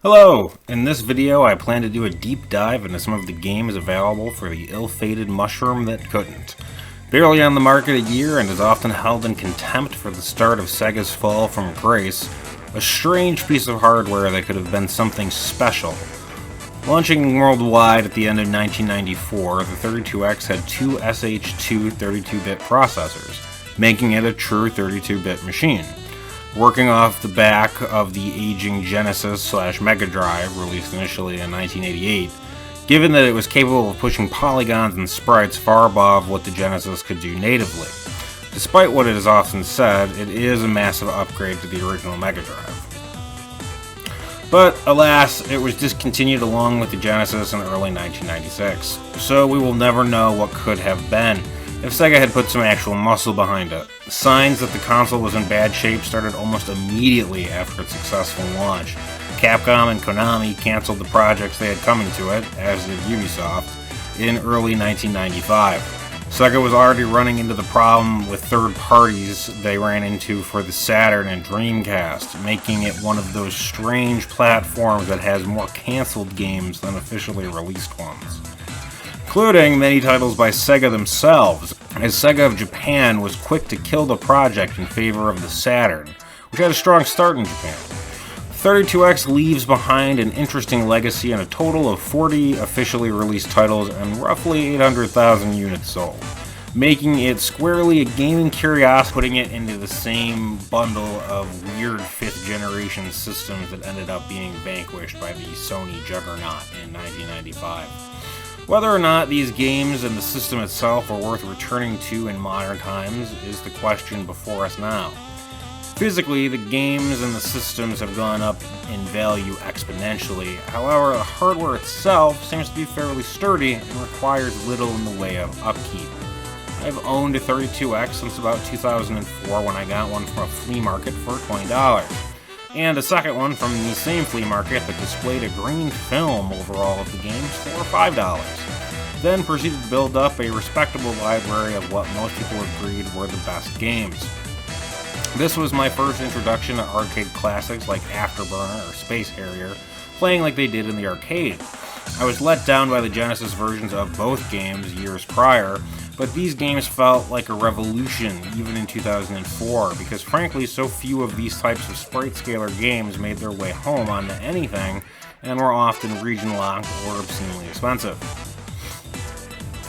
Hello! In this video I plan to do a deep dive into some of the games available for the ill-fated mushroom that couldn't. Barely on the market a year and is often held in contempt for the start of Sega's fall from grace, a strange piece of hardware that could have been something special. Launching worldwide at the end of 1994, the 32X had two SH2 32-bit processors, making it a true 32-bit machine. Working off the back of the aging Genesis/Mega Drive, released initially in 1988, given that it was capable of pushing polygons and sprites far above what the Genesis could do natively. Despite what it is often said, it is a massive upgrade to the original Mega Drive. But, alas, it was discontinued along with the Genesis in early 1996, so we will never know what could have been if Sega had put some actual muscle behind it. Signs that the console was in bad shape started almost immediately after its successful launch. Capcom and Konami canceled the projects they had coming to it, as did Ubisoft, in early 1995. Sega was already running into the problem with third parties they ran into for the Saturn and Dreamcast, making it one of those strange platforms that has more canceled games than officially released ones, including many titles by Sega themselves, as Sega of Japan was quick to kill the project in favor of the Saturn, which had a strong start in Japan. 32X leaves behind an interesting legacy and a total of 40 officially released titles and roughly 800,000 units sold, making it squarely a gaming curiosity, putting it into the same bundle of weird 5th generation systems that ended up being vanquished by the Sony juggernaut in 1995. Whether or not these games and the system itself are worth returning to in modern times is the question before us now. Physically, the games and the systems have gone up in value exponentially. However, the hardware itself seems to be fairly sturdy and requires little in the way of upkeep. I've owned a 32X since about 2004 when I got one from a flea market for $20. And a second one from the same flea market that displayed a green film over all of the games for $5. Then proceeded to build up a respectable library of what most people agreed were the best games. This was my first introduction to arcade classics like Afterburner or Space Harrier, playing like they did in the arcade. I was let down by the Genesis versions of both games years prior, but these games felt like a revolution even in 2004, because frankly so few of these types of sprite scaler games made their way home onto anything, and were often region locked or obscenely expensive.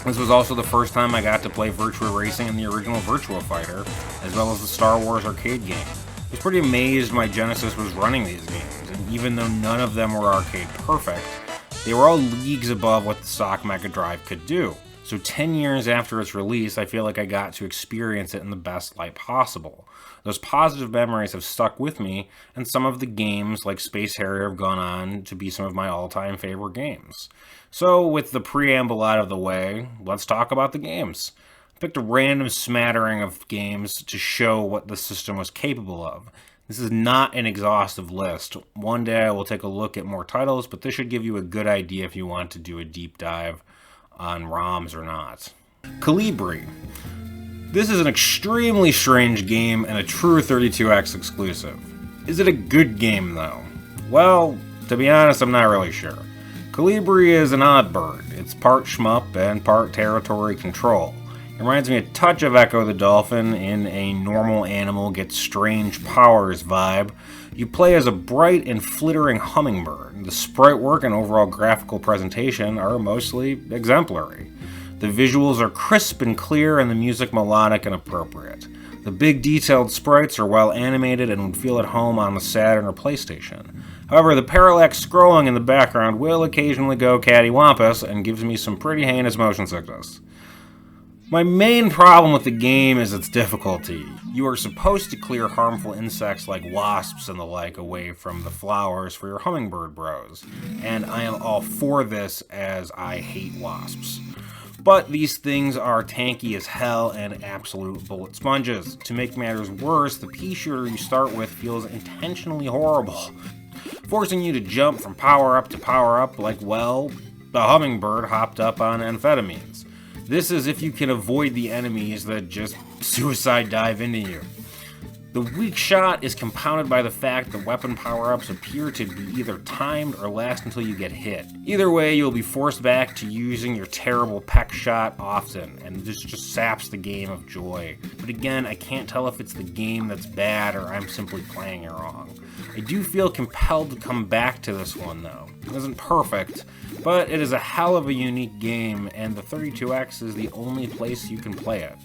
This was also the first time I got to play Virtua Racing and the original Virtua Fighter, as well as the Star Wars arcade game. I was pretty amazed my Genesis was running these games, and even though none of them were arcade perfect, they were all leagues above what the stock Mega Drive could do. So 10 years after its release, I feel like I got to experience it in the best light possible. Those positive memories have stuck with me, and some of the games, like Space Harrier, have gone on to be some of my all-time favorite games. So, with the preamble out of the way, let's talk about the games. I picked a random smattering of games to show what the system was capable of. This is not an exhaustive list. One day I will take a look at more titles, but this should give you a good idea if you want to do a deep dive on ROMs or not. Colibri. This is an extremely strange game and a true 32X exclusive. Is it a good game though? Well, to be honest, I'm not really sure. Colibri is an odd bird. It's part shmup and part territory control. It reminds me a touch of Echo the Dolphin in a normal animal gets strange powers vibe. You play as a bright and flittering hummingbird. The sprite work and overall graphical presentation are mostly exemplary. The visuals are crisp and clear and the music melodic and appropriate. The big detailed sprites are well animated and would feel at home on the Saturn or PlayStation. However, the parallax scrolling in the background will occasionally go cattywampus and gives me some pretty heinous motion sickness. My main problem with the game is its difficulty. You are supposed to clear harmful insects like wasps and the like away from the flowers for your hummingbird bros, and I am all for this as I hate wasps. But these things are tanky as hell and absolute bullet sponges. To make matters worse, the pea shooter you start with feels intentionally horrible, forcing you to jump from power-up to power-up like, well, the hummingbird hopped up on amphetamines. This is if you can avoid the enemies that just suicide dive into you. The weak shot is compounded by the fact that weapon power-ups appear to be either timed or last until you get hit. Either way, you'll be forced back to using your terrible peck shot often, and this just saps the game of joy. But again, I can't tell if it's the game that's bad or I'm simply playing it wrong. I do feel compelled to come back to this one though. It isn't perfect, but it is a hell of a unique game, and the 32X is the only place you can play it.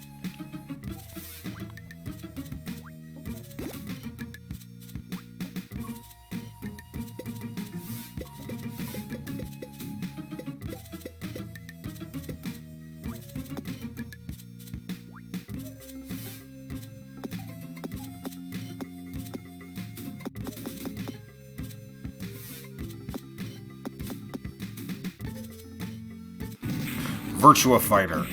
Virtua Fighter.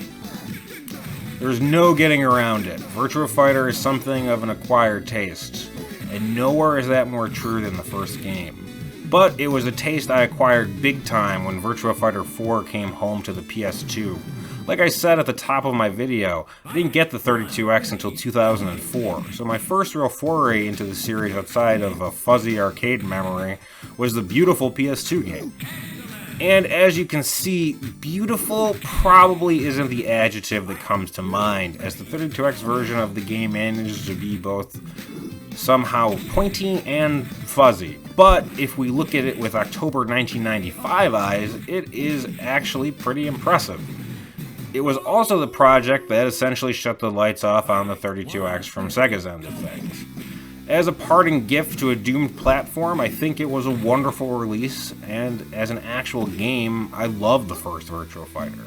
There's no getting around it. Virtua Fighter is something of an acquired taste, and nowhere is that more true than the first game. But it was a taste I acquired big time when Virtua Fighter 4 came home to the PS2. Like I said at the top of my video, I didn't get the 32X until 2004, so my first real foray into the series outside of a fuzzy arcade memory was the beautiful PS2 game. And as you can see, beautiful probably isn't the adjective that comes to mind, as the 32X version of the game manages to be both somehow pointy and fuzzy. But if we look at it with October 1995 eyes, it is actually pretty impressive. It was also the project that essentially shut the lights off on the 32X from Sega's end of things. As a parting gift to a doomed platform, I think it was a wonderful release, and as an actual game, I loved the first Virtua Fighter.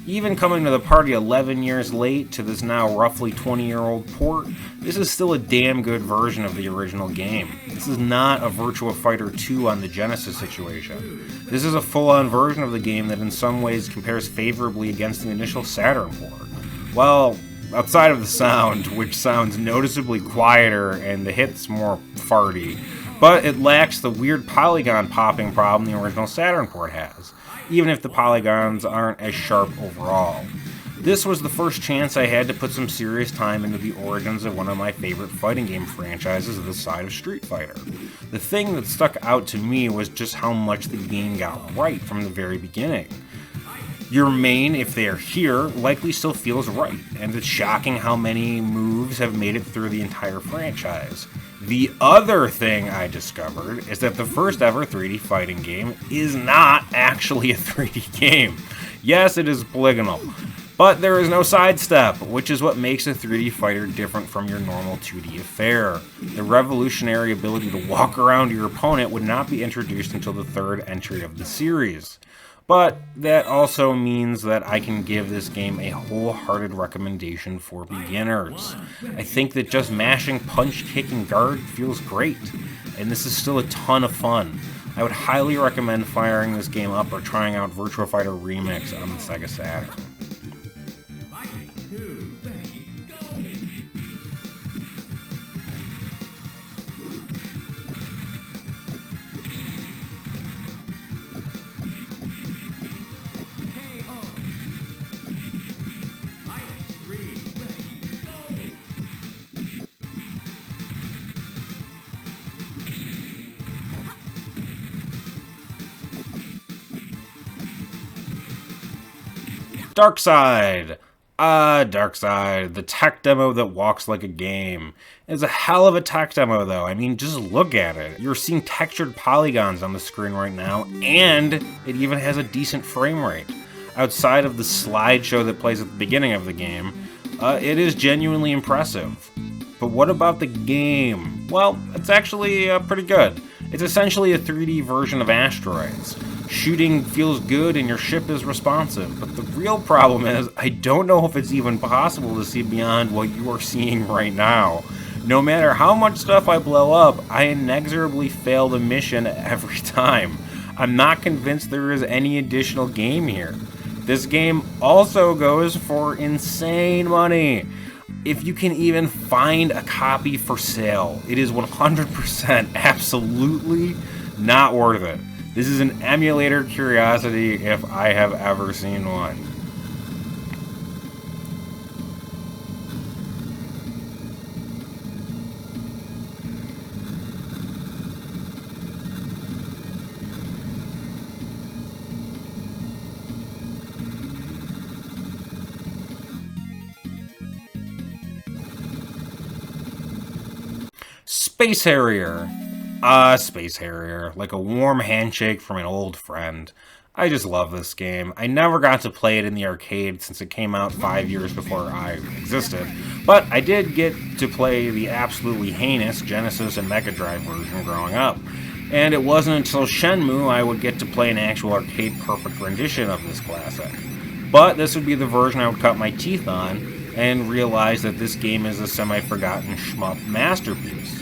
Even coming to the party 11 years late to this now roughly 20-year-old port, this is still a damn good version of the original game. This is not a Virtua Fighter 2 on the Genesis situation. This is a full-on version of the game that in some ways compares favorably against the initial Saturn port. Well, outside of the sound, which sounds noticeably quieter and the hits more farty, but it lacks the weird polygon popping problem the original Saturn port has, even if the polygons aren't as sharp overall. This was the first chance I had to put some serious time into the origins of one of my favorite fighting game franchises this side of Street Fighter. The thing that stuck out to me was just how much the game got right from the very beginning. Your main, if they are here, likely still feels right, and it's shocking how many moves have made it through the entire franchise. The other thing I discovered is that the first ever 3D fighting game is not actually a 3D game. Yes, it is polygonal, but there is no sidestep, which is what makes a 3D fighter different from your normal 2D affair. The revolutionary ability to walk around your opponent would not be introduced until the third entry of the series. But that also means that I can give this game a wholehearted recommendation for beginners. I think that just mashing punch, kick, and guard feels great, and this is still a ton of fun. I would highly recommend firing this game up or trying out Virtua Fighter Remix on the Sega Saturn. Darkside! Darkside, the tech demo that walks like a game. It's a hell of a tech demo though, I mean just look at it. You're seeing textured polygons on the screen right now, and it even has a decent frame rate. Outside of the slideshow that plays at the beginning of the game, it is genuinely impressive. But what about the game? Well, it's actually pretty good. It's essentially a 3D version of Asteroids. Shooting feels good and your ship is responsive, but the real problem is I don't know if it's even possible to see beyond what you are seeing right now. No matter how much stuff I blow up, I inexorably fail the mission every time. I'm not convinced there is any additional game here. This game also goes for insane money. If you can even find a copy for sale, it is 100% absolutely not worth it. This is an emulator curiosity if I have ever seen one. Space Harrier. Space Harrier. Like a warm handshake from an old friend. I just love this game. I never got to play it in the arcade since it came out 5 years before I existed, but I did get to play the absolutely heinous Genesis and Mega Drive version growing up. And it wasn't until Shenmue I would get to play an actual arcade-perfect rendition of this classic. But this would be the version I would cut my teeth on, and realize that this game is a semi-forgotten shmup masterpiece.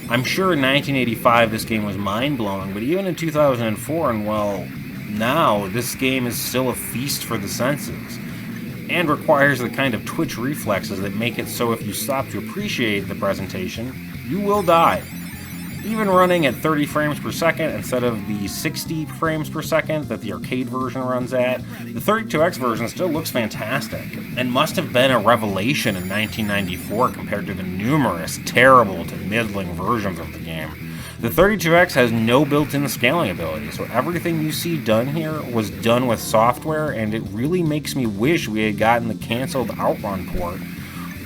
I'm sure in 1985 this game was mind-blowing, but even in 2004, and well, now, this game is still a feast for the senses, and requires the kind of twitch reflexes that make it so if you stop to appreciate the presentation, you will die. Even running at 30 frames per second instead of the 60 frames per second that the arcade version runs at, the 32X version still looks fantastic, and must have been a revelation in 1994 compared to the numerous terrible to middling versions of the game. The 32X has no built-in scaling ability, so everything you see done here was done with software, and it really makes me wish we had gotten the cancelled Outrun port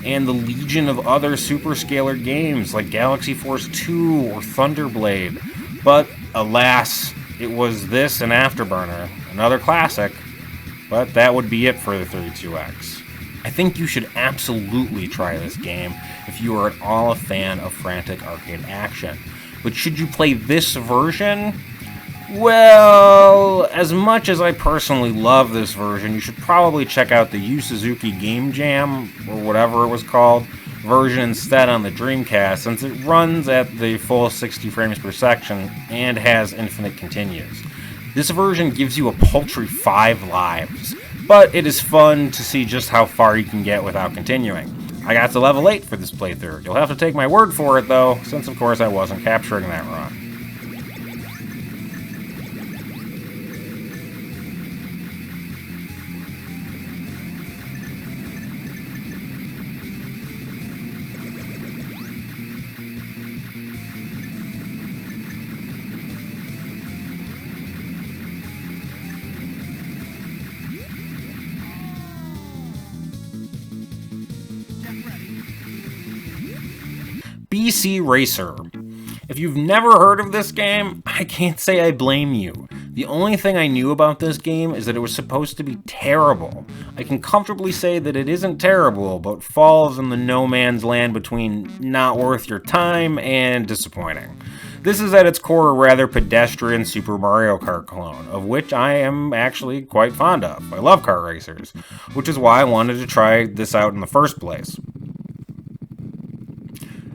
and the legion of other superscalar games like Galaxy Force 2 or Thunderblade. But alas, it was this and Afterburner, another classic, but that would be it for the 32X. I think you should absolutely try this game if you are at all a fan of frantic arcade action. But should you play this version? Well, as much as I personally love this version, you should probably check out the Yu Suzuki Game Jam, or whatever it was called, version instead on the Dreamcast, since it runs at the full 60 frames per second and has infinite continues. This version gives you a paltry 5 lives, but it is fun to see just how far you can get without continuing. I got to level 8 for this playthrough. You'll have to take my word for it, though, since of course I wasn't capturing that run. BC Racer. If you've never heard of this game, I can't say I blame you. The only thing I knew about this game is that it was supposed to be terrible. I can comfortably say that it isn't terrible, but falls in the no man's land between not worth your time and disappointing. This is at its core a rather pedestrian Super Mario Kart clone, of which I am actually quite fond of. I love kart racers, which is why I wanted to try this out in the first place.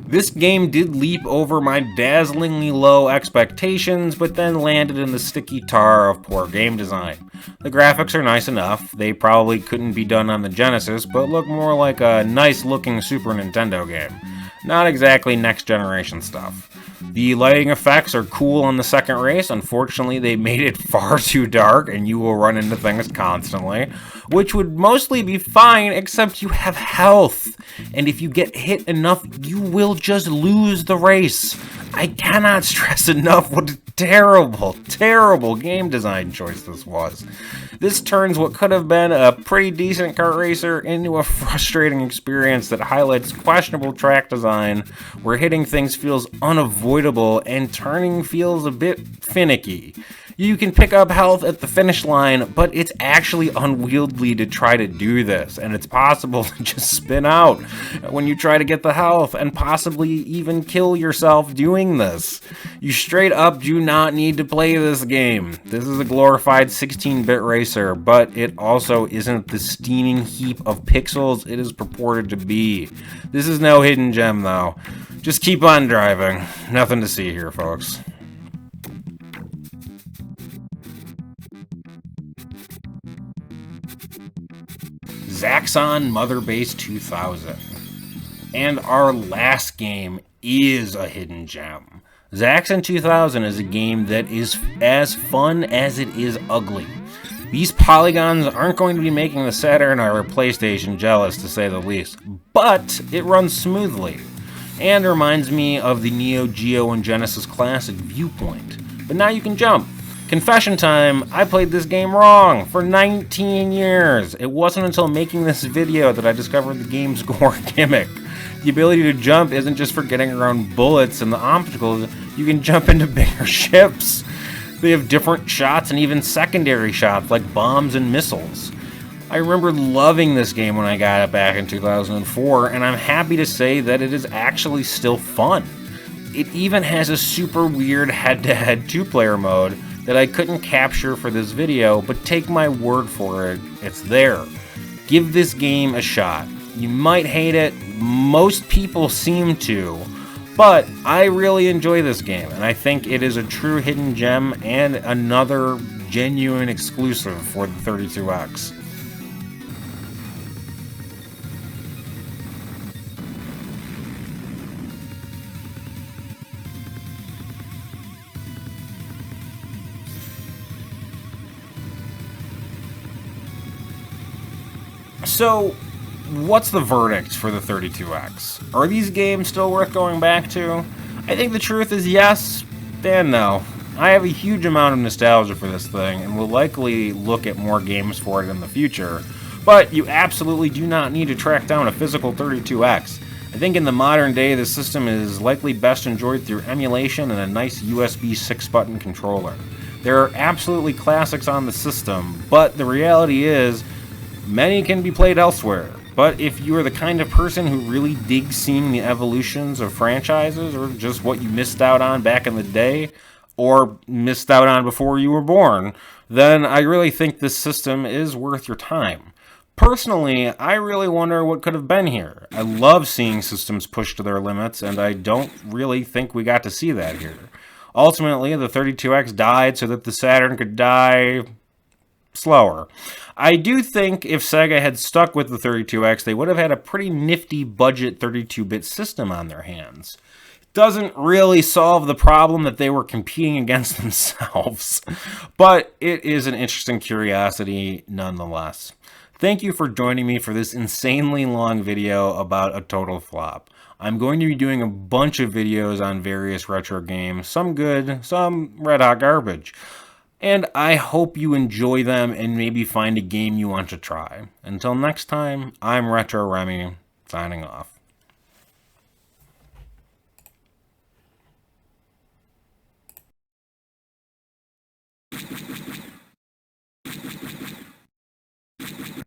This game did leap over my dazzlingly low expectations, but then landed in the sticky tar of poor game design. The graphics are nice enough, they probably couldn't be done on the Genesis, but look more like a nice-looking Super Nintendo game. Not exactly next-generation stuff. The lighting effects are cool on the second race. Unfortunately, they made it far too dark, and you will run into things constantly, which would mostly be fine, except you have health. And if you get hit enough, you will just lose the race. I cannot stress enough what a terrible, terrible game design choice this was. This turns what could have been a pretty decent kart racer into a frustrating experience that highlights questionable track design, where hitting things feels unavoidable and turning feels a bit finicky. You can pick up health at the finish line, but it's actually unwieldy to try to do this, and it's possible to just spin out when you try to get the health, and possibly even kill yourself doing this. You straight up do not need to play this game. This is a glorified 16-bit racer, but it also isn't the steaming heap of pixels it is purported to be. This is no hidden gem, though. Just keep on driving. Nothing to see here, folks. Zaxxon Mother Base 2000. And our last game is a hidden gem. Zaxxon 2000 is a game that is as fun as it is ugly. These polygons aren't going to be making the Saturn or PlayStation jealous, to say the least, but it runs smoothly, and reminds me of the Neo Geo and Genesis Classic Viewpoint. But now you can jump. Confession time, I played this game wrong for 19 years. It wasn't until making this video that I discovered the game's core gimmick. The ability to jump isn't just for getting around bullets and the obstacles, you can jump into bigger ships. They have different shots and even secondary shots like bombs and missiles. I remember loving this game when I got it back in 2004, and I'm happy to say that it is actually still fun. It even has a super weird head-to-head two-player mode that I couldn't capture for this video, but take my word for it, it's there. Give this game a shot. You might hate it, most people seem to, but I really enjoy this game, and I think it is a true hidden gem and another genuine exclusive for the 32X. So, what's the verdict for the 32X? Are these games still worth going back to? I think the truth is yes and no. I have a huge amount of nostalgia for this thing and will likely look at more games for it in the future, but you absolutely do not need to track down a physical 32X. I think in the modern day the system is likely best enjoyed through emulation and a nice USB 6-button controller. There are absolutely classics on the system, but the reality is many can be played elsewhere. But if you are the kind of person who really digs seeing the evolutions of franchises, or just what you missed out on back in the day, or missed out on before you were born, then I really think this system is worth your time. Personally, I really wonder what could have been here. I love seeing systems pushed to their limits, and I don't really think we got to see that here. Ultimately, the 32X died so that the Saturn could die slower. I do think if Sega had stuck with the 32X, they would have had a pretty nifty budget 32-bit system on their hands. It doesn't really solve the problem that they were competing against themselves, but it is an interesting curiosity nonetheless. Thank you for joining me for this insanely long video about a total flop. I'm going to be doing a bunch of videos on various retro games, some good, some red hot garbage. And I hope you enjoy them and maybe find a game you want to try. Until next time, I'm Retro Remy, signing off.